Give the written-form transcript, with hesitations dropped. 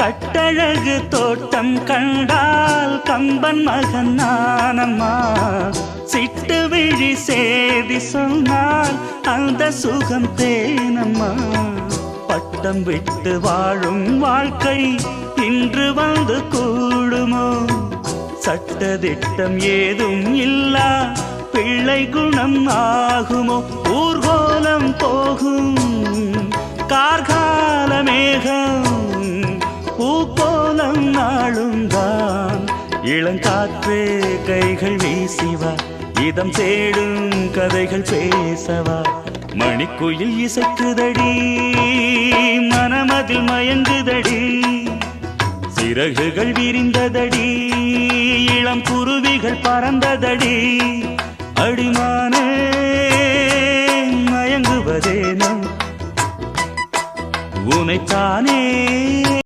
கட்டழகு தோட்டம் கண்டால் கம்பன் மகன் நானம்மா. சிட்டு விழி சேதி சொன்னால் அந்த சுகம் தேனம்மா. பட்டம் விட்டு வாழும் வாழ்க்கை இன்று வந்து கூடுமோ? சட்டதிட்டம் ஏதும் இல்லா பிள்ளை குணம் ஆகுமோ? ஊர்கோலம் போகும் கார்கால மேகம் பூக்கோலம் நாளும் தான். இளங்காற்றே கைகள் வீசிவா, இதம் தேடும் கதைகள் பேசவா. மணிக்குயில் இசைக்குதடி, மனமதில் மயங்குதடி. சிறகுகள் விரிந்ததடி, இளம் குருவிகள் பறந்ததடி. அடிமானே மயங்குவதேனோ உனைத்தானே.